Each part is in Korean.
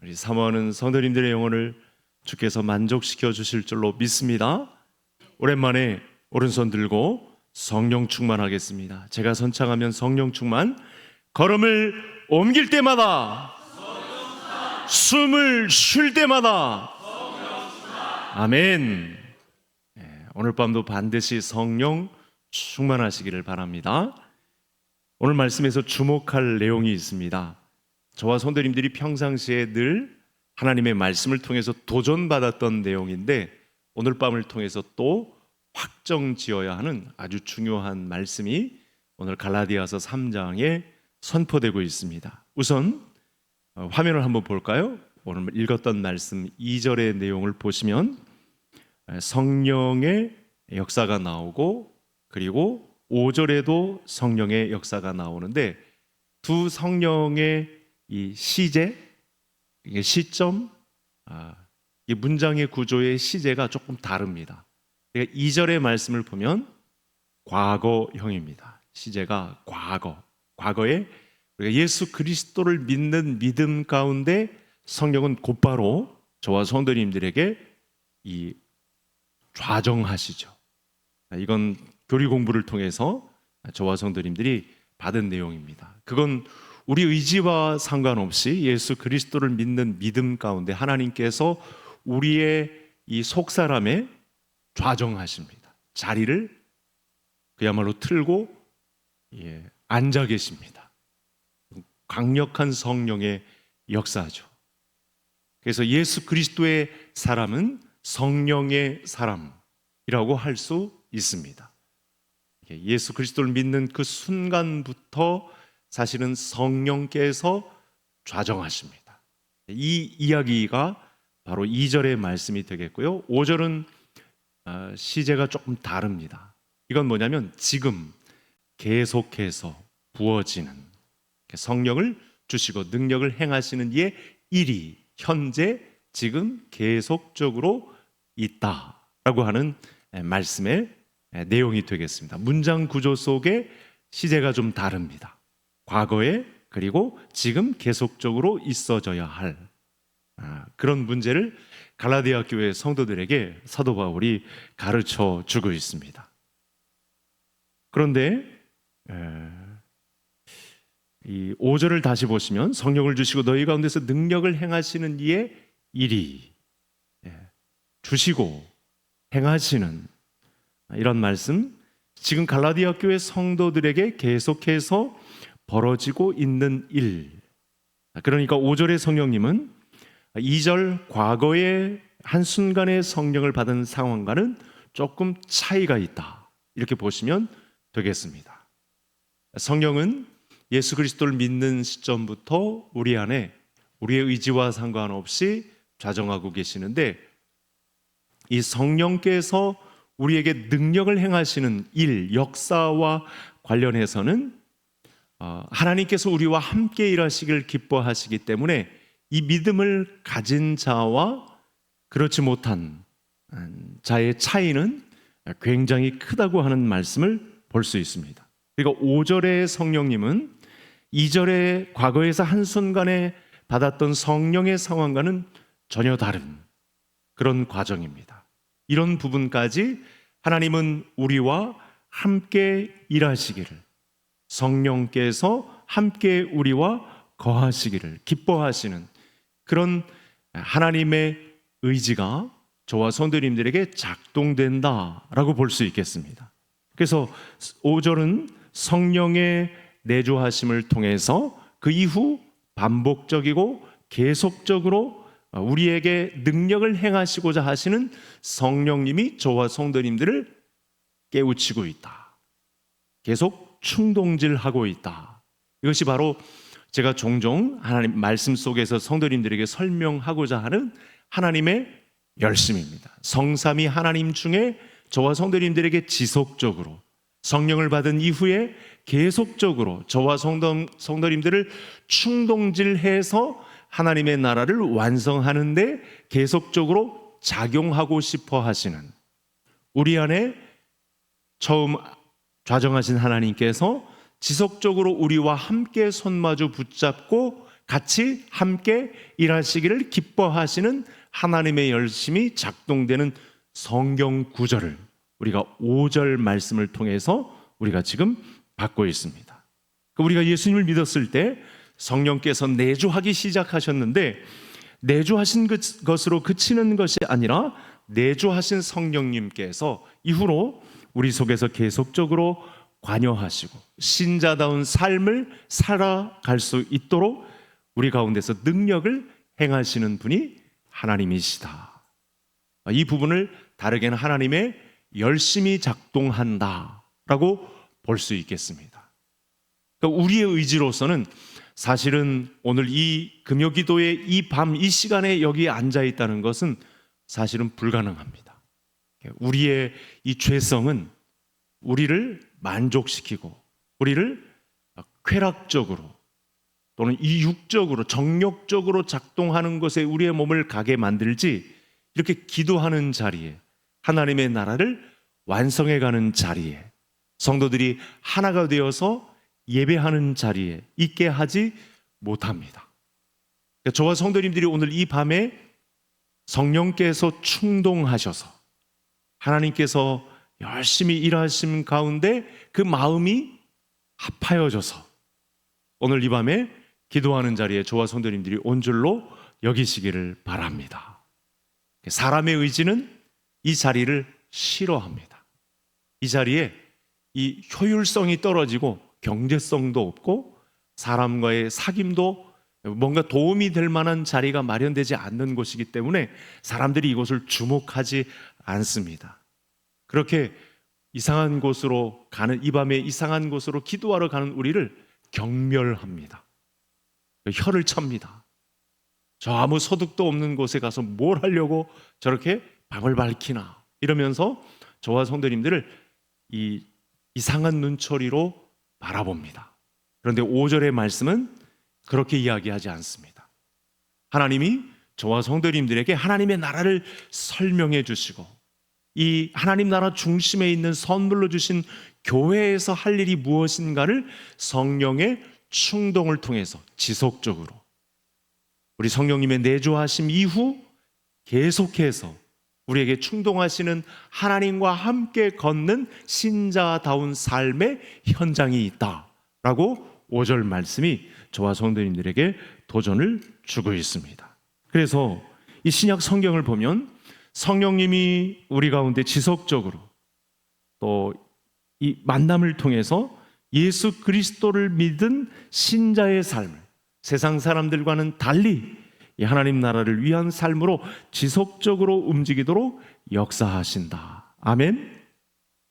우리 사모하는 성도님들의 영혼을 주께서 만족시켜 주실 줄로 믿습니다. 오랜만에 오른손 들고 성령 충만하겠습니다. 제가 선창하면 성령 충만, 걸음을 옮길 때마다, 숨을 쉴 때마다, 아멘. 오늘 밤도 반드시 성령 충만하시기를 바랍니다. 오늘 말씀에서 주목할 내용이 있습니다. 저와 성도님들이 평상시에 늘 하나님의 말씀을 통해서 도전받았던 내용인데, 오늘 밤을 통해서 또 확정지어야 하는 아주 중요한 말씀이 오늘 갈라디아서 3장에 선포되고 있습니다. 우선 화면을 한번 볼까요? 오늘 읽었던 말씀 2절의 내용을 보시면 성령의 역사가 나오고, 그리고 5절에도 성령의 역사가 나오는데, 두 성령의 이 시제, 이게 시점, 이 문장의 구조의 시제가 조금 다릅니다. 2절의 말씀을 보면 과거형입니다. 시제가 과거에 우리가 예수 그리스도를 믿는 믿음 가운데 성령은 곧바로 저와 성도님들에게 이 좌정하시죠. 이건 교리 공부를 통해서 저와 성도님들이 받은 내용입니다. 그건 우리 의지와 상관없이 예수 그리스도를 믿는 믿음 가운데 하나님께서 우리의 이 속사람에 좌정하십니다. 자리를 그야말로 틀고 앉아 계십니다. 강력한 성령의 역사죠. 그래서 예수 그리스도의 사람은 성령의 사람이라고 할 수 있습니다. 예수 그리스도를 믿는 그 순간부터 사실은 성령께서 좌정하십니다. 이 이야기가 바로 2절의 말씀이 되겠고요. 5절은 시제가 조금 다릅니다. 이건 뭐냐면 지금 계속해서 부어지는, 성령을 주시고 능력을 행하시는 이의 일이 현재 지금 계속적으로 있다라고 하는 말씀의 내용이 되겠습니다. 문장 구조 속에 시제가 좀 다릅니다. 과거에, 그리고 지금 계속적으로 있어져야 할 그런 문제를 갈라디아 교회 성도들에게 사도 바울이 가르쳐 주고 있습니다. 그런데 이 5절을 다시 보시면 성령을 주시고 너희 가운데서 능력을 행하시는 이의 일이, 주시고 행하시는 이런 말씀, 지금 갈라디아 교회 성도들에게 계속해서 벌어지고 있는 일. 그러니까 5절의 성령님은 2절 과거의 한순간의 성령을 받은 상황과는 조금 차이가 있다, 이렇게 보시면 되겠습니다. 성령은 예수 그리스도를 믿는 시점부터 우리 안에 우리의 의지와 상관없이 좌정하고 계시는데, 이 성령께서 우리에게 능력을 행하시는 일, 역사와 관련해서는 하나님께서 우리와 함께 일하시길 기뻐하시기 때문에 이 믿음을 가진 자와 그렇지 못한 자의 차이는 굉장히 크다고 하는 말씀을 볼 수 있습니다. 그리고 5절의 성령님은 2절의 과거에서 한순간에 받았던 성령의 상황과는 전혀 다른 그런 과정입니다. 이런 부분까지 하나님은 우리와 함께 일하시기를, 성령께서 함께 우리와 거하시기를 기뻐하시는 그런 하나님의 의지가 저와 성도님들에게 작동된다라고 볼 수 있겠습니다. 그래서 5절은 성령의 내주하심을 통해서 그 이후 반복적이고 계속적으로 우리에게 능력을 행하시고자 하시는 성령님이 저와 성도님들을 깨우치고 있다, 계속 충동질하고 있다. 이것이 바로 제가 종종 하나님 말씀 속에서 성도님들에게 설명하고자 하는 하나님의 열심입니다. 성삼위 하나님 중에 저와 성도님들에게 지속적으로 성령을 받은 이후에 계속적으로 저와 성도님들을 충동질해서 하나님의 나라를 완성하는데 계속적으로 작용하고 싶어 하시는, 우리 안에 처음 좌정하신 하나님께서 지속적으로 우리와 함께 손마주 붙잡고 같이 함께 일하시기를 기뻐하시는 하나님의 열심이 작동되는 성경 구절을 우리가 5절 말씀을 통해서 우리가 지금 받고 있습니다. 우리가 예수님을 믿었을 때 성령께서 내주하기 시작하셨는데 내주하신 것으로 그치는 것이 아니라 내주하신 성령님께서 이후로 우리 속에서 계속적으로 관여하시고 신자다운 삶을 살아갈 수 있도록 우리 가운데서 능력을 행하시는 분이 하나님이시다. 이 부분을 다르게는 하나님의 열심히 작동한다라고 볼 수 있겠습니다. 그러니까 우리의 의지로서는 사실은 오늘 이 금요기도의 이 밤 이 시간에 여기 앉아 있다는 것은 사실은 불가능합니다. 우리의 이 죄성은 우리를 만족시키고 우리를 쾌락적으로 또는 이육적으로 정욕적으로 작동하는 것에 우리의 몸을 가게 만들지, 이렇게 기도하는 자리에 하나님의 나라를 완성해가는 자리에 성도들이 하나가 되어서 예배하는 자리에 있게 하지 못합니다. 저와 성도님들이 오늘 이 밤에 성령께서 충동하셔서 하나님께서 열심히 일하심 가운데 그 마음이 합하여져서 오늘 이 밤에 기도하는 자리에 저와 성도님들이 온 줄로 여기시기를 바랍니다. 사람의 의지는 이 자리를 싫어합니다. 이 자리에 이 효율성이 떨어지고 경제성도 없고 사람과의 사귐도 뭔가 도움이 될 만한 자리가 마련되지 않는 곳이기 때문에 사람들이 이곳을 주목하지 않습니다. 그렇게 이상한 곳으로 가는, 이 밤에 이상한 곳으로 기도하러 가는 우리를 경멸합니다. 혀를 찹니다. 저 아무 소득도 없는 곳에 가서 뭘 하려고 저렇게 밤을 밝히나 이러면서 저와 성도님들을 이 이상한 눈초리로 바라봅니다. 그런데 5절의 말씀은 그렇게 이야기하지 않습니다. 하나님이 저와 성도님들에게 하나님의 나라를 설명해 주시고 이 하나님 나라 중심에 있는 선물로 주신 교회에서 할 일이 무엇인가를 성령의 충동을 통해서 지속적으로 우리 성령님의 내주하심 이후 계속해서 우리에게 충동하시는 하나님과 함께 걷는 신자다운 삶의 현장이 있다라고 5절 말씀이 저와 성도님들에게 도전을 주고 있습니다. 그래서 이 신약 성경을 보면 성령님이 우리 가운데 지속적으로 또 이 만남을 통해서 예수 그리스도를 믿은 신자의 삶을 세상 사람들과는 달리 이 하나님 나라를 위한 삶으로 지속적으로 움직이도록 역사하신다. 아멘.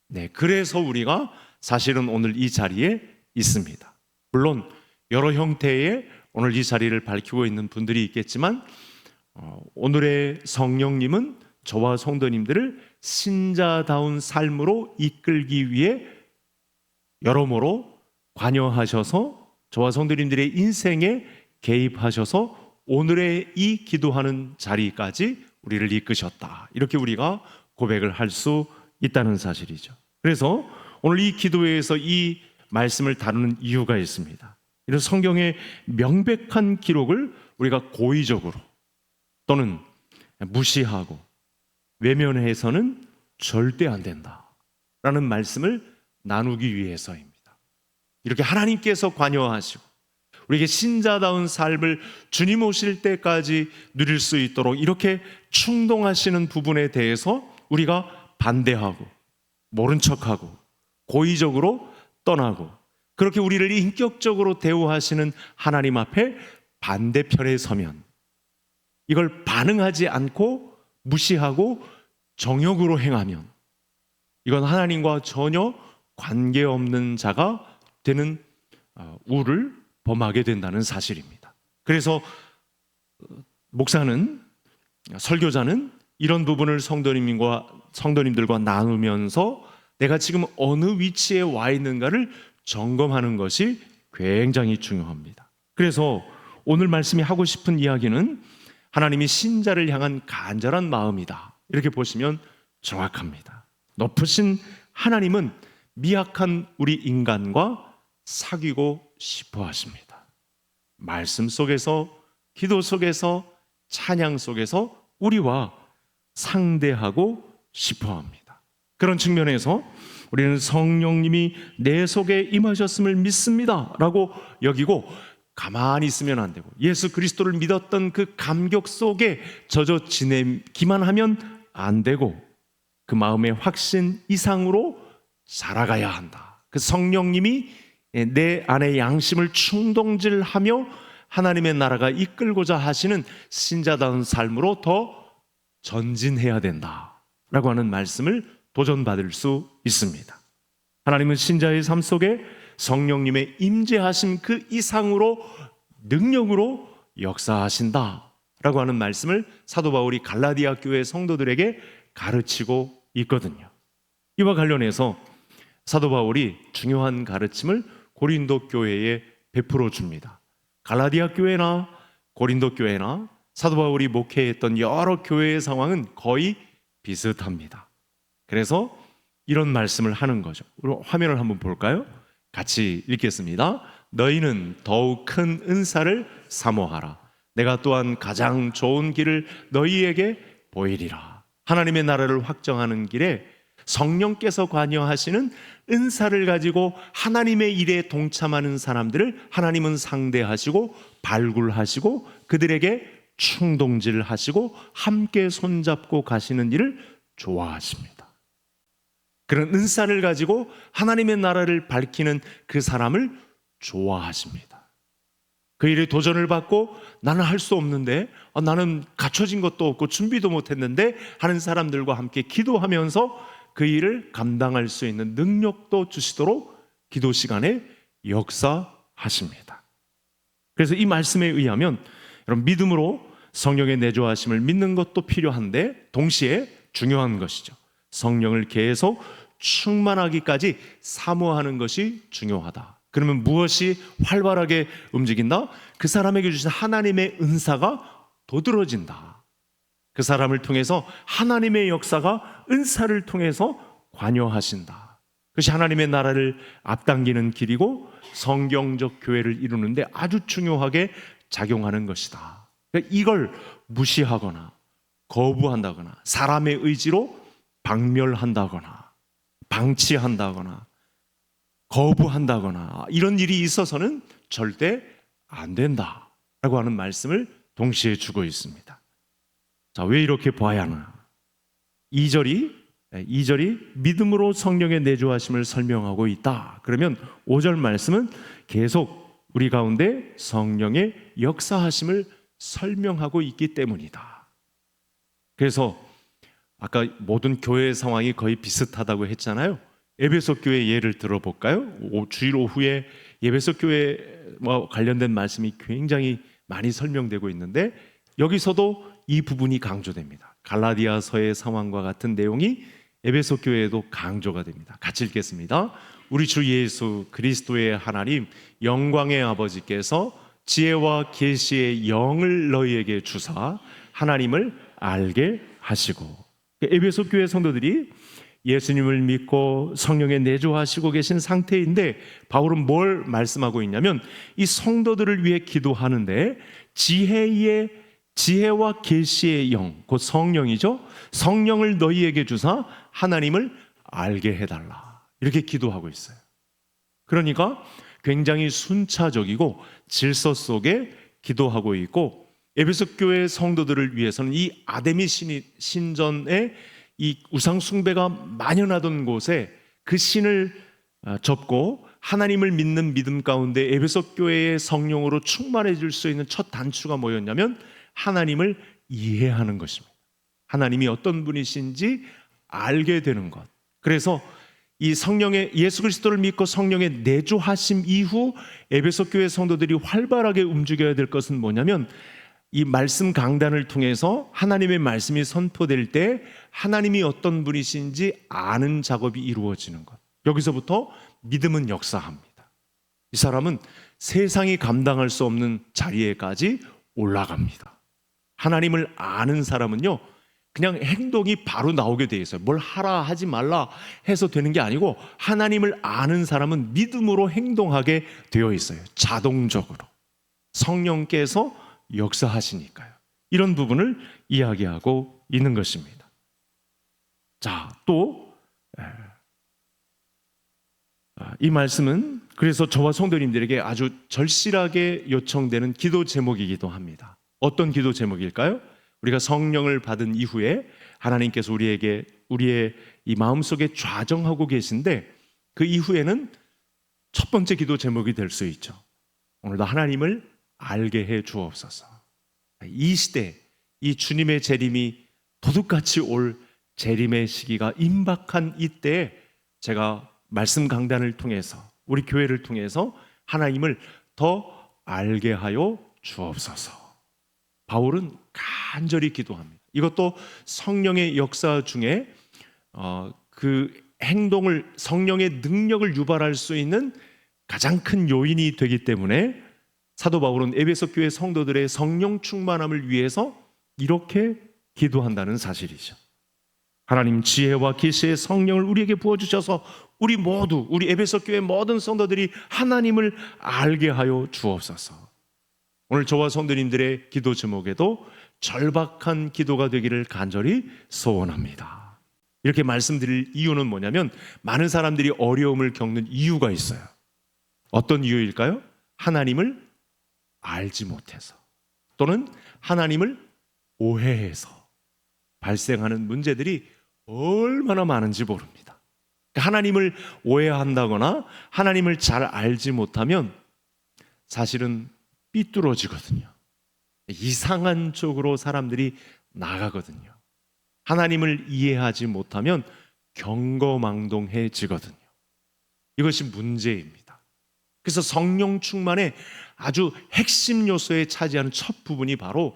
네, 그래서 우리가 사실은 오늘 이 자리에 있습니다. 물론 여러 형태의 오늘 이 자리를 밝히고 있는 분들이 있겠지만 오늘의 성령님은 저와 성도님들을 신자다운 삶으로 이끌기 위해 여러모로 관여하셔서 저와 성도님들의 인생에 개입하셔서 오늘의 이 기도하는 자리까지 우리를 이끄셨다. 이렇게 우리가 고백을 할 수 있다는 사실이죠. 그래서 오늘 이 기도회에서 이 말씀을 다루는 이유가 있습니다. 이런 성경의 명백한 기록을 우리가 고의적으로 또는 무시하고 외면해서는 절대 안 된다라는 말씀을 나누기 위해서입니다. 이렇게 하나님께서 관여하시고 우리에게 신자다운 삶을 주님 오실 때까지 누릴 수 있도록 이렇게 충동하시는 부분에 대해서 우리가 반대하고 모른 척하고 고의적으로 떠나고 그렇게 우리를 인격적으로 대우하시는 하나님 앞에 반대편에 서면 이걸 반응하지 않고 무시하고 정욕으로 행하면 이건 하나님과 전혀 관계없는 자가 되는 우를 범하게 된다는 사실입니다. 그래서 목사는, 설교자는 이런 부분을 성도님들과 나누면서 내가 지금 어느 위치에 와 있는가를 점검하는 것이 굉장히 중요합니다. 그래서 오늘 말씀이 하고 싶은 이야기는 하나님이 신자를 향한 간절한 마음이다. 이렇게 보시면 정확합니다. 높으신 하나님은 미약한 우리 인간과 사귀고 싶어 하십니다. 말씀 속에서, 기도 속에서, 찬양 속에서 우리와 상대하고 싶어 합니다. 그런 측면에서 우리는 성령님이 내 속에 임하셨음을 믿습니다 라고 여기고 가만히 있으면 안 되고, 예수 그리스도를 믿었던 그 감격 속에 젖어 지내기만 하면 안 되고, 그 마음의 확신 이상으로 살아가야 한다. 그 성령님이 내 안의 양심을 충동질하며 하나님의 나라가 이끌고자 하시는 신자다운 삶으로 더 전진해야 된다라고 하는 말씀을 도전받을 수 있습니다. 하나님은 신자의 삶 속에 성령님의 임재하심 그 이상으로 능력으로 역사하신다라고 하는 말씀을 사도 바울이 갈라디아 교회 성도들에게 가르치고 있거든요. 이와 관련해서 사도 바울이 중요한 가르침을 고린도 교회에 베풀어 줍니다. 갈라디아 교회나 고린도 교회나 사도 바울이 목회했던 여러 교회의 상황은 거의 비슷합니다. 그래서 이런 말씀을 하는 거죠. 화면을 한번 볼까요? 같이 읽겠습니다. 너희는 더욱 큰 은사를 사모하라. 내가 또한 가장 좋은 길을 너희에게 보이리라. 하나님의 나라를 확정하는 길에 성령께서 관여하시는 은사를 가지고 하나님의 일에 동참하는 사람들을 하나님은 상대하시고 발굴하시고 그들에게 충동질하시고 함께 손잡고 가시는 일을 좋아하십니다. 그런 은사를 가지고 하나님의 나라를 밝히는 그 사람을 좋아하십니다. 그 일에 도전을 받고 나는 할 수 없는데, 나는 갖춰진 것도 없고 준비도 못했는데 하는 사람들과 함께 기도하면서 그 일을 감당할 수 있는 능력도 주시도록 기도 시간에 역사하십니다. 그래서 이 말씀에 의하면 여러분, 믿음으로 성령의 내조하심을 믿는 것도 필요한데 동시에 중요한 것이죠. 성령을 계속 충만하기까지 사모하는 것이 중요하다. 그러면 무엇이 활발하게 움직인다? 그 사람에게 주신 하나님의 은사가 도드러진다. 그 사람을 통해서 하나님의 역사가 은사를 통해서 관여하신다. 그것이 하나님의 나라를 앞당기는 길이고 성경적 교회를 이루는데 아주 중요하게 작용하는 것이다. 그러니까 이걸 무시하거나 거부한다거나 사람의 의지로 박멸한다거나 방치한다거나 거부한다거나 이런 일이 있어서는 절대 안 된다라고 하는 말씀을 동시에 주고 있습니다. 자, 왜 이렇게 봐야 하나? 2절이 믿음으로 성령의 내조하심을 설명하고 있다. 그러면 5절 말씀은 계속 우리 가운데 성령의 역사하심을 설명하고 있기 때문이다. 그래서 아까 모든 교회의 상황이 거의 비슷하다고 했잖아요. 에베소 교회 예를 들어볼까요? 주일 오후에 에베소 교회와 관련된 말씀이 굉장히 많이 설명되고 있는데 여기서도 이 부분이 강조됩니다. 갈라디아서의 상황과 같은 내용이 에베소 교회에도 강조가 됩니다. 같이 읽겠습니다. 우리 주 예수 그리스도의 하나님 영광의 아버지께서 지혜와 계시의 영을 너희에게 주사 하나님을 알게 하시고, 에베소 교회 성도들이 예수님을 믿고 성령에 내조하시고 계신 상태인데 바울은 뭘 말씀하고 있냐면 이 성도들을 위해 기도하는데 지혜와 계시의 영, 곧 성령이죠. 성령을 너희에게 주사 하나님을 알게 해달라. 이렇게 기도하고 있어요. 그러니까 굉장히 순차적이고 질서 속에 기도하고 있고, 에베소 교회 성도들을 위해서는 이 아데미 신전의 이 우상 숭배가 만연하던 곳에 그 신을 접고 하나님을 믿는 믿음 가운데 에베소 교회의 성령으로 충만해질 수 있는 첫 단추가 뭐였냐면 하나님을 이해하는 것입니다. 하나님이 어떤 분이신지 알게 되는 것. 그래서 이 성령의 예수 그리스도를 믿고 성령의 내조하심 이후 에베소 교회 성도들이 활발하게 움직여야 될 것은 뭐냐면 이 말씀 강단을 통해서 하나님의 말씀이 선포될 때 하나님이 어떤 분이신지 아는 작업이 이루어지는 것. 여기서부터 믿음은 역사합니다. 이 사람은 세상이 감당할 수 없는 자리에까지 올라갑니다. 하나님을 아는 사람은요, 그냥 행동이 바로 나오게 돼 있어요. 뭘 하라 하지 말라 해서 되는 게 아니고 하나님을 아는 사람은 믿음으로 행동하게 되어 있어요. 자동적으로. 성령께서 역사하시니까요. 이런 부분을 이야기하고 있는 것입니다. 자, 또 이 말씀은 그래서 저와 성도님들에게 아주 절실하게 요청되는 기도 제목이기도 합니다. 어떤 기도 제목일까요? 우리가 성령을 받은 이후에 하나님께서 우리의 이 마음속에 좌정하고 계신데, 그 이후에는 첫 번째 기도 제목이 될 수 있죠. 오늘도 하나님을 알게 해 주옵소서. 이 시대, 이 주님의 재림이 도둑같이 올 재림의 시기가 임박한 이때에 제가 말씀 강단을 통해서, 우리 교회를 통해서 하나님을 더 알게 하여 주옵소서. 바울은 간절히 기도합니다. 이것도 성령의 역사 중에 그 행동을, 성령의 능력을 유발할 수 있는 가장 큰 요인이 되기 때문에 사도 바울은 에베소 교회 성도들의 성령 충만함을 위해서 이렇게 기도한다는 사실이죠. 하나님, 지혜와 계시의 성령을 우리에게 부어주셔서 우리 모두, 우리 에베소 교회 모든 성도들이 하나님을 알게 하여 주옵소서. 오늘 저와 성도님들의 기도 제목에도 절박한 기도가 되기를 간절히 소원합니다. 이렇게 말씀드릴 이유는 뭐냐면, 많은 사람들이 어려움을 겪는 이유가 있어요. 어떤 이유일까요? 하나님을 알지 못해서, 또는 하나님을 오해해서 발생하는 문제들이 얼마나 많은지 모릅니다. 하나님을 오해한다거나 하나님을 잘 알지 못하면 사실은 삐뚤어지거든요. 이상한 쪽으로 사람들이 나가거든요. 하나님을 이해하지 못하면 경거망동해지거든요. 이것이 문제입니다. 그래서 성령 충만의 아주 핵심 요소에 차지하는 첫 부분이 바로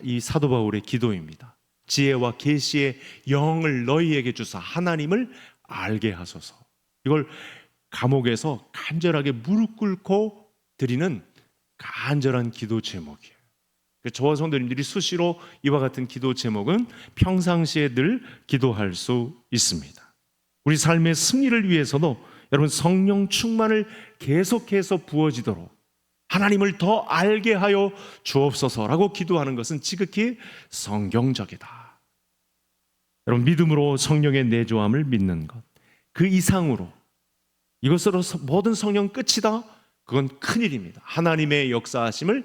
이 사도 바울의 기도입니다. 지혜와 계시의 영을 너희에게 주사 하나님을 알게 하소서. 이걸 감옥에서 간절하게 무릎 꿇고 드리는 간절한 기도 제목이에요. 저와 성도님들이 수시로 이와 같은 기도 제목은 평상시에 늘 기도할 수 있습니다. 우리 삶의 승리를 위해서도 여러분, 성령 충만을 계속해서 부어지도록 하나님을 더 알게 하여 주옵소서라고 기도하는 것은 지극히 성경적이다. 여러분, 믿음으로 성령의 내조함을 믿는 것, 그 이상으로 이것으로 모든 성령 끝이다? 그건 큰일입니다. 하나님의 역사하심을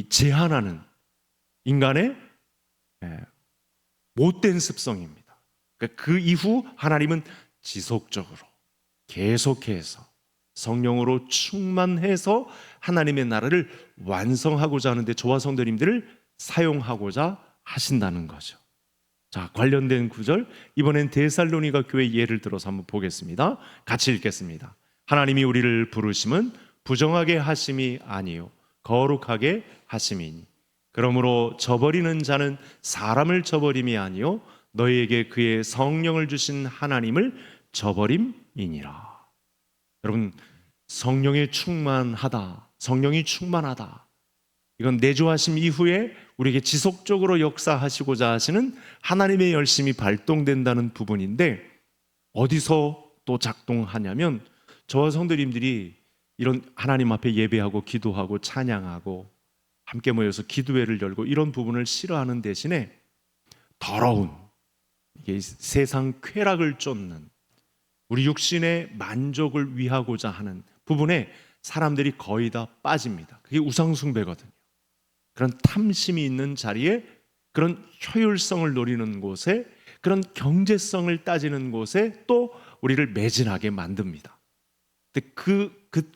제한하는 인간의 못된 습성입니다. 그 이후 하나님은 지속적으로 계속해서 성령으로 충만해서 하나님의 나라를 완성하고자 하는데 저와 성도님들을 사용하고자 하신다는 거죠. 자, 관련된 구절, 이번엔 데살로니가 교회 예를 들어서 한번 보겠습니다. 같이 읽겠습니다. 하나님이 우리를 부르심은 부정하게 하심이 아니요 거룩하게 하심이니, 그러므로 저버리는 자는 사람을 저버림이 아니요 너희에게 그의 성령을 주신 하나님을 저버림이니라. 여러분, 성령에 충만하다, 성령이 충만하다, 이건 내조하심 이후에 우리에게 지속적으로 역사하시고자 하시는 하나님의 열심이 발동된다는 부분인데, 어디서 또 작동하냐면 저와 성도님들이 이런 하나님 앞에 예배하고 기도하고 찬양하고 함께 모여서 기도회를 열고 이런 부분을 싫어하는 대신에 더러운, 이게 세상 쾌락을 쫓는 우리 육신의 만족을 위하고자 하는 부분에 사람들이 거의 다 빠집니다. 그게 우상숭배거든요. 그런 탐심이 있는 자리에, 그런 효율성을 노리는 곳에, 그런 경제성을 따지는 곳에 또 우리를 매진하게 만듭니다. 근데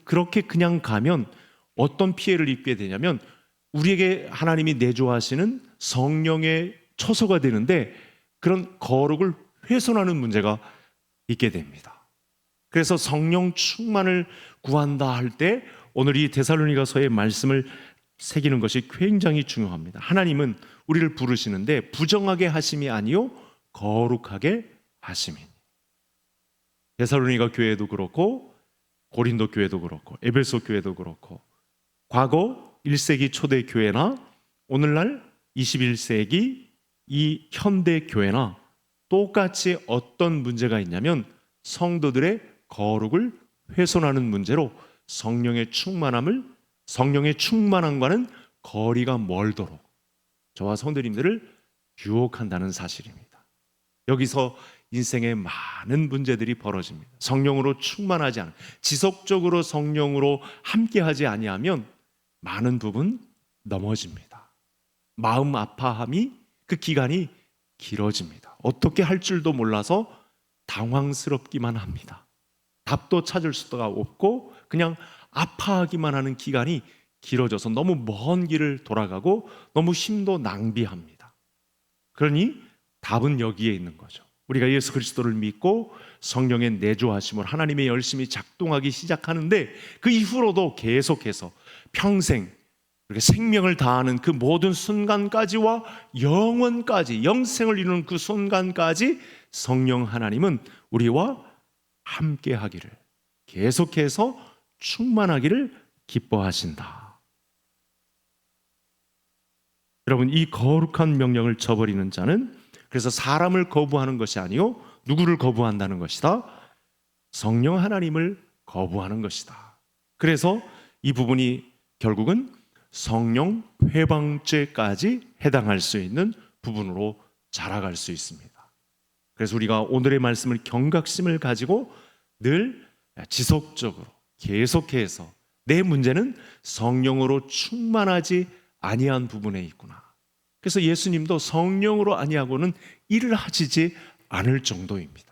그렇게 그냥 가면 어떤 피해를 입게 되냐면, 우리에게 하나님이 내조하시는 성령의 처소가 되는데 그런 거룩을 훼손하는 문제가 있게 됩니다. 그래서 성령 충만을 구한다 할 때 오늘 이 데살로니가서의 말씀을 새기는 것이 굉장히 중요합니다. 하나님은 우리를 부르시는데 부정하게 하심이 아니요 거룩하게 하심이니. 데살로니가 교회도 그렇고 고린도 교회도 그렇고 에베소 교회도 그렇고 과거 1세기 초대 교회나 오늘날 21세기 이 현대 교회나 똑같이 어떤 문제가 있냐면 성도들의 거룩을 훼손하는 문제로 성령의 충만함을 성령의 충만함과는 거리가 멀도록 저와 성도님들을 유혹한다는 사실입니다. 여기서 인생에 많은 문제들이 벌어집니다. 성령으로 충만하지 않은, 지속적으로 성령으로 함께하지 아니하면 많은 부분 넘어집니다. 마음 아파함이 그 기간이 길어집니다. 어떻게 할 줄도 몰라서 당황스럽기만 합니다. 답도 찾을 수가 없고 그냥 아파하기만 하는 기간이 길어져서 너무 먼 길을 돌아가고 너무 힘도 낭비합니다. 그러니 답은 여기에 있는 거죠. 우리가 예수 그리스도를 믿고 성령의 내주하심을 하나님의 열심히 작동하기 시작하는데 그 이후로도 계속해서 평생 그렇게 생명을 다하는 그 모든 순간까지와 영원까지, 영생을 이루는 그 순간까지 성령 하나님은 우리와 함께 하기를, 계속해서 충만하기를 기뻐하신다. 여러분, 이 거룩한 명령을 저버리는 자는 그래서 사람을 거부하는 것이 아니요, 누구를 거부한다는 것이다? 성령 하나님을 거부하는 것이다. 그래서 이 부분이 결국은 성령 회방죄까지 해당할 수 있는 부분으로 자라갈 수 있습니다. 그래서 우리가 오늘의 말씀을 경각심을 가지고 늘 지속적으로 계속해서 내 문제는 성령으로 충만하지 아니한 부분에 있구나. 그래서 예수님도 성령으로 아니하고는 일을 하시지 않을 정도입니다.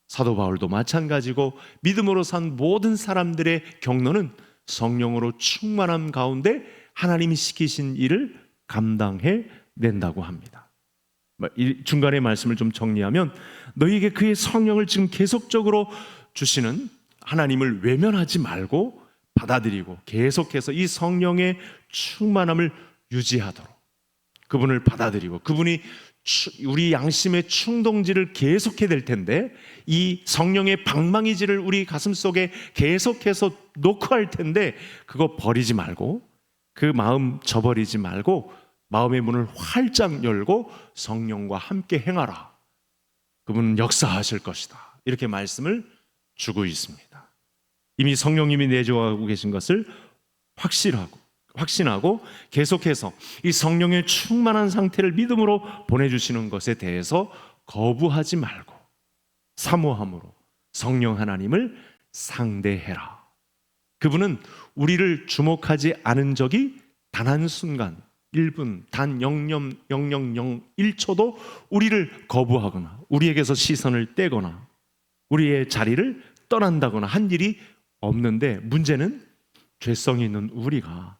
사도 바울도 마찬가지고 믿음으로 산 모든 사람들의 경로는 성령으로 충만함 가운데 하나님이 시키신 일을 감당해 낸다고 합니다. 이 중간의 말씀을 좀 정리하면 너희에게 그의 성령을 지금 계속적으로 주시는 하나님을 외면하지 말고 받아들이고 계속해서 이 성령의 충만함을 유지하도록 그분을 받아들이고 그분이 우리 양심의 충동질을 계속해야 될 텐데 이 성령의 방망이질을 우리 가슴속에 계속해서 놓고 할 텐데 그거 버리지 말고 그 마음 저버리지 말고 마음의 문을 활짝 열고 성령과 함께 행하라. 그분은 역사하실 것이다. 이렇게 말씀을 주고 있습니다. 이미 성령님이 내주하고 계신 것을 확신하고 계속해서 이 성령의 충만한 상태를 믿음으로 보내주시는 것에 대해서 거부하지 말고 사모함으로 성령 하나님을 상대해라. 그분은 우리를 주목하지 않은 적이 단 한순간 1분 단 0.0001초도 우리를 거부하거나 우리에게서 시선을 떼거나 우리의 자리를 떠난다거나 한 일이 없는데 문제는 죄성이 있는 우리가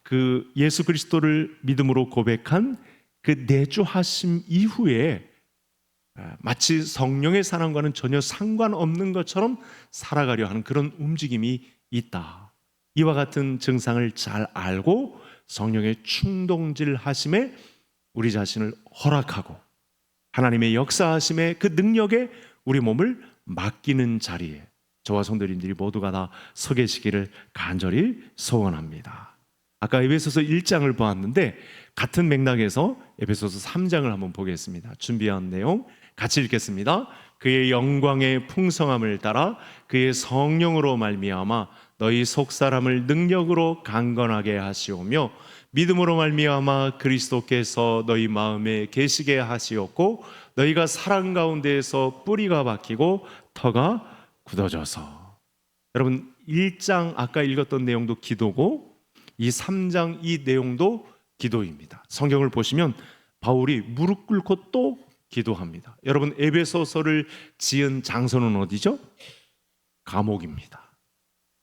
그 예수 그리스도를 믿음으로 고백한 그 내주하심 이후에 마치 성령의 사랑과는 전혀 상관없는 것처럼 살아가려 하는 그런 움직임이 있다. 이와 같은 증상을 잘 알고 성령의 충동질 하심에 우리 자신을 허락하고 하나님의 역사하심의 그 능력에 우리 몸을 맡기는 자리에 저와 성도님들이 모두가 다 서 계시기를 간절히 소원합니다. 아까 에베소서 1장을 보았는데 같은 맥락에서 에베소서 3장을 한번 보겠습니다. 준비한 내용 같이 읽겠습니다. 그의 영광의 풍성함을 따라 그의 성령으로 말미암아 너희 속사람을 능력으로 강건하게 하시오며 믿음으로 말미암아 그리스도께서 너희 마음에 계시게 하시었고 너희가 사랑 가운데에서 뿌리가 박히고 터가 굳어져서. 여러분 1장 아까 읽었던 내용도 기도고 이 3장 이 내용도 기도입니다. 성경을 보시면 바울이 무릎 꿇고 또 기도합니다. 여러분 에베소서를 지은 장소는 어디죠? 감옥입니다.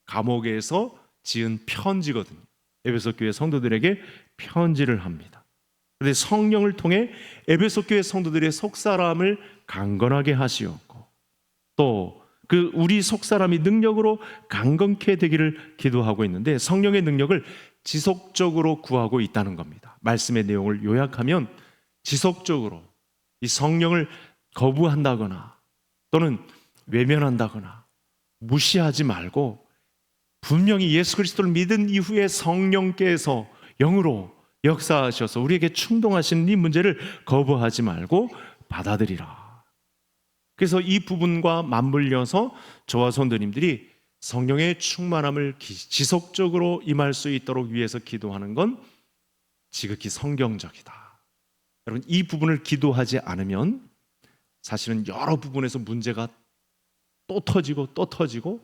감옥에서 지은 편지거든요. 에베소 교회 성도들에게 편지를 합니다. 그런데 성령을 통해 에베소 교회 성도들의 속사람을 강건하게 하시었고 또 그 우리 속사람이 능력으로 강건케 되기를 기도하고 있는데 성령의 능력을 지속적으로 구하고 있다는 겁니다. 말씀의 내용을 요약하면 지속적으로 이 성령을 거부한다거나 또는 외면한다거나 무시하지 말고 분명히 예수 그리스도를 믿은 이후에 성령께서 영으로 역사하셔서 우리에게 충동하시는 이 문제를 거부하지 말고 받아들이라. 그래서 이 부분과 맞물려서 저와 성도님들이 성령의 충만함을 지속적으로 임할 수 있도록 위해서 기도하는 건 지극히 성경적이다. 여러분, 이 부분을 기도하지 않으면 사실은 여러 부분에서 문제가 또 터지고 또 터지고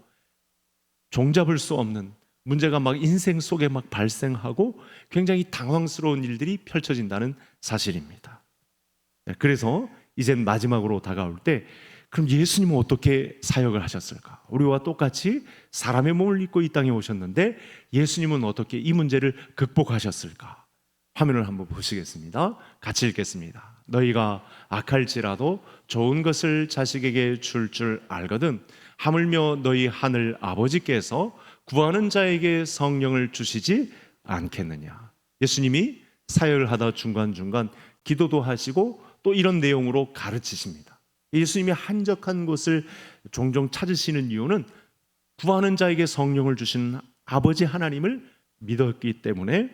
종잡을 수 없는 문제가 막 인생 속에 막 발생하고 굉장히 당황스러운 일들이 펼쳐진다는 사실입니다. 그래서 이젠 마지막으로 다가올 때, 그럼 예수님은 어떻게 사역을 하셨을까? 우리와 똑같이 사람의 몸을 입고 이 땅에 오셨는데 예수님은 어떻게 이 문제를 극복하셨을까? 화면을 한번 보시겠습니다. 같이 읽겠습니다. 너희가 악할지라도 좋은 것을 자식에게 줄 알거든 하물며 너희 하늘 아버지께서 구하는 자에게 성령을 주시지 않겠느냐. 예수님이 사역을 하다 중간중간 기도도 하시고 또 이런 내용으로 가르치십니다. 예수님이 한적한 곳을 종종 찾으시는 이유는 구하는 자에게 성령을 주시는 아버지 하나님을 믿었기 때문에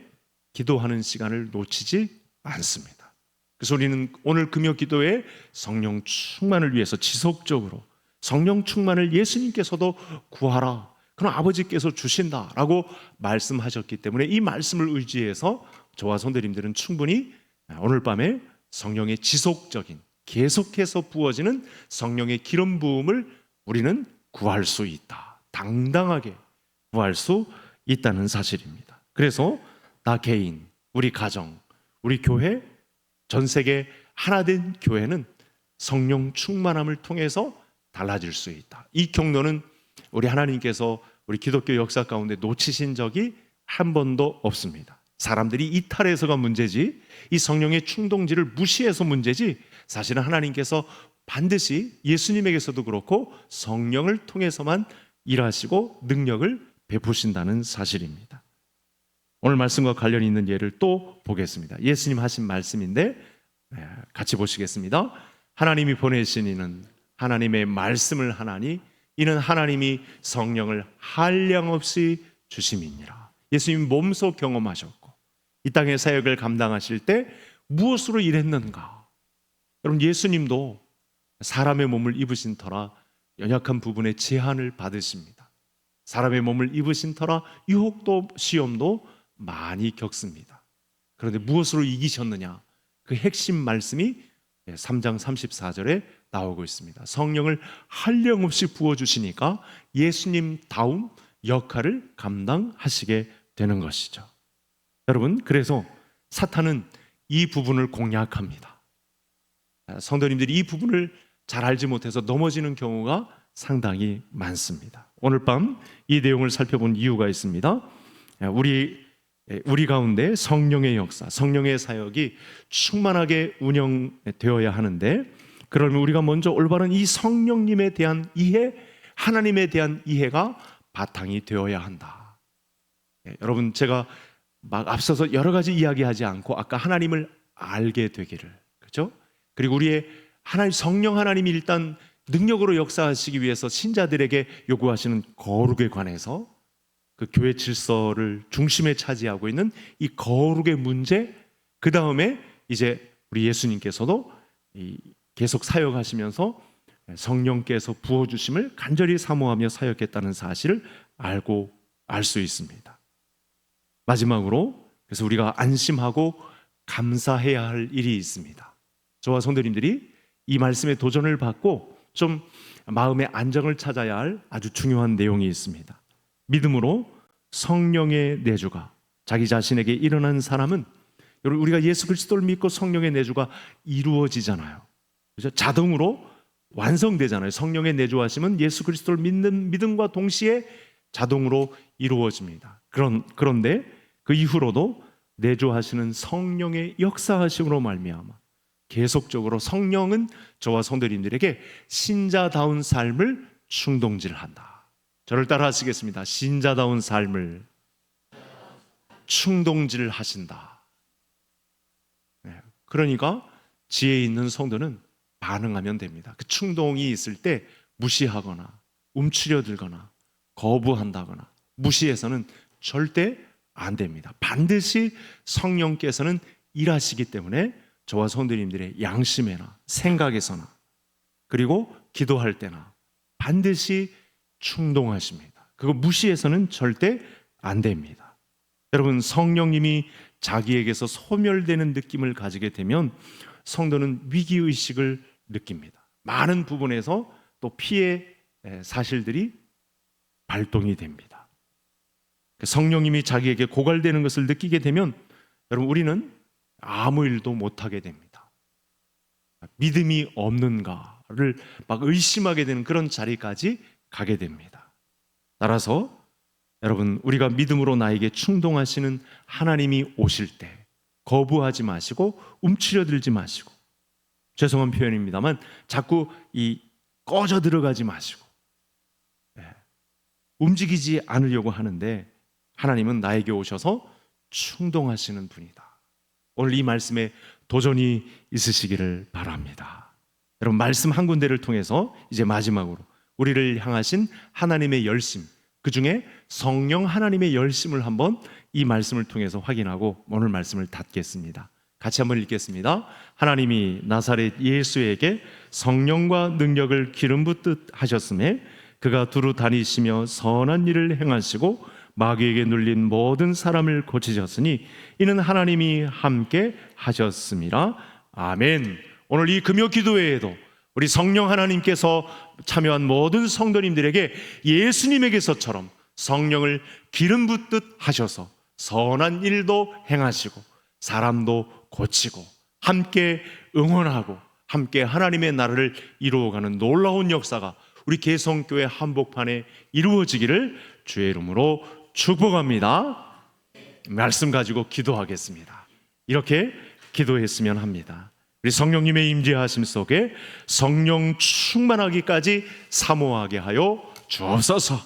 기도하는 시간을 놓치지 않습니다. 그래서 우리는 오늘 금요 기도에 성령 충만을 위해서 지속적으로 성령 충만을 예수님께서도 구하라, 그럼 아버지께서 주신다라고 말씀하셨기 때문에 이 말씀을 의지해서 저와 성도님들은 충분히 오늘 밤에 성령의 지속적인 계속해서 부어지는 성령의 기름 부음을 우리는 구할 수 있다. 당당하게 구할 수 있다는 사실입니다. 그래서 나 개인, 우리 가정, 우리 교회, 전 세계 하나된 교회는 성령 충만함을 통해서 달라질 수 있다. 이 경로는 우리 하나님께서 우리 기독교 역사 가운데 놓치신 적이 한 번도 없습니다. 사람들이 이탈해서가 문제지, 이 성령의 충동지를 무시해서 문제지, 사실은 하나님께서 반드시 예수님에게서도 그렇고 성령을 통해서만 일하시고 능력을 베푸신다는 사실입니다. 오늘 말씀과 관련이 있는 예를 또 보겠습니다. 예수님 하신 말씀인데 같이 보시겠습니다. 하나님이 보내신 이는 하나님의 말씀을 하나니 이는 하나님이 성령을 한량없이 주심이니라. 예수님이 몸소 경험하셨고 이 땅의 사역을 감당하실 때 무엇으로 일했는가? 여러분, 예수님도 사람의 몸을 입으신 터라 연약한 부분에 제한을 받으십니다. 사람의 몸을 입으신 터라 유혹도 시험도 많이 겪습니다. 그런데 무엇으로 이기셨느냐? 그 핵심 말씀이 3장 34절에 나오고 있습니다. 성령을 한량없이 부어주시니까 예수님다운 역할을 감당하시게 되는 것이죠. 여러분, 그래서 사탄은 이 부분을 공략합니다. 성도님들이 이 부분을 잘 알지 못해서 넘어지는 경우가 상당히 많습니다. 오늘 밤 이 내용을 살펴본 이유가 있습니다. 우리 가운데 성령의 역사, 성령의 사역이 충만하게 운영되어야 하는데, 그러면 우리가 먼저 올바른 이 성령님에 대한 이해, 하나님에 대한 이해가 바탕이 되어야 한다. 여러분, 제가 막 앞서서 여러 가지 이야기하지 않고 아까 하나님을 알게 되기를, 그렇죠? 그리고 우리의 하나님, 성령 하나님이 일단 능력으로 역사하시기 위해서 신자들에게 요구하시는 거룩에 관해서 그 교회 질서를 중심에 차지하고 있는 이 거룩의 문제, 그 다음에 이제 우리 예수님께서도 계속 사역하시면서 성령께서 부어주심을 간절히 사모하며 사역했다는 사실을 알 수 있습니다. 마지막으로, 그래서 우리가 안심하고 감사해야 할 일이 있습니다. 저와 성도님들이 이 말씀에 도전을 받고 좀 마음의 안정을 찾아야 할 아주 중요한 내용이 있습니다. 믿음으로 성령의 내주가 자기 자신에게 일어난 사람은, 여러분, 우리가 예수 그리스도를 믿고 성령의 내주가 이루어지잖아요. 그렇죠? 자동으로 완성되잖아요. 성령의 내주하심은 예수 그리스도를 믿는 믿음과 동시에 자동으로 이루어집니다. 그런데 그 이후로도 내주하시는 성령의 역사하심으로 말미암아 계속적으로 성령은 저와 성도님들에게 신자다운 삶을 충동질한다. 저를 따라 하시겠습니다. 신자다운 삶을 충동질하신다. 그러니까 지혜 있는 성도는 반응하면 됩니다. 그 충동이 있을 때 무시하거나 움츠려들거나 거부한다거나 무시해서는 절대 안 됩니다. 반드시 성령께서는 일하시기 때문에 저와 성도님들의 양심에나 생각에서나 그리고 기도할 때나 반드시 충동하십니다. 그거 무시해서는 절대 안 됩니다. 여러분, 성령님이 자기에게서 소멸되는 느낌을 가지게 되면 성도는 위기의식을 느낍니다. 많은 부분에서 또 피해 사실들이 발동이 됩니다. 성령님이 자기에게 고갈되는 것을 느끼게 되면 여러분, 우리는 아무 일도 못하게 됩니다. 믿음이 없는가를 막 의심하게 되는 그런 자리까지 가게 됩니다. 따라서 여러분, 우리가 믿음으로 나에게 충동하시는 하나님이 오실 때 거부하지 마시고 움츠려들지 마시고, 죄송한 표현입니다만 자꾸 꺼져 들어가지 마시고 움직이지 않으려고 하는데, 하나님은 나에게 오셔서 충동하시는 분이다. 오늘 이 말씀에 도전이 있으시기를 바랍니다. 여러분, 말씀 한 군데를 통해서 이제 마지막으로 우리를 향하신 하나님의 열심, 그 중에 성령 하나님의 열심을 한번 이 말씀을 통해서 확인하고 오늘 말씀을 닫겠습니다. 같이 한번 읽겠습니다. 하나님이 나사렛 예수에게 성령과 능력을 기름 붓듯 하셨음에 그가 두루 다니시며 선한 일을 행하시고 마귀에게 눌린 모든 사람을 고치셨으니 이는 하나님이 함께 하셨음이라. 아멘. 오늘 이 금요 기도회에도 우리 성령 하나님께서 참여한 모든 성도님들에게 예수님에게서처럼 성령을 기름 붓듯 하셔서 선한 일도 행하시고 사람도 고치고 함께 응원하고 함께 하나님의 나라를 이루어가는 놀라운 역사가 우리 개성교회 한복판에 이루어지기를 주의 이름으로 축복합니다. 말씀 가지고 기도하겠습니다. 이렇게 기도했으면 합니다. 우리 성령님의 임재하심 속에 성령 충만하기까지 사모하게 하여 주옵소서.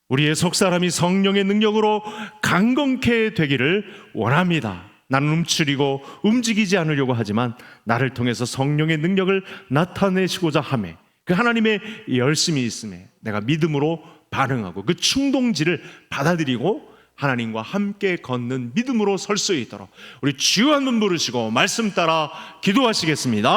우리의 속사람이 성령의 능력으로 강건케 되기를 원합니다. 나는 움츠리고 움직이지 않으려고 하지만 나를 통해서 성령의 능력을 나타내시고자 하매 그 하나님의 열심이 있음에 내가 믿음으로 반응하고 그 충동지를 받아들이고 하나님과 함께 걷는 믿음으로 설 수 있도록 우리 주여 한번 부르시고 말씀 따라 기도하시겠습니다.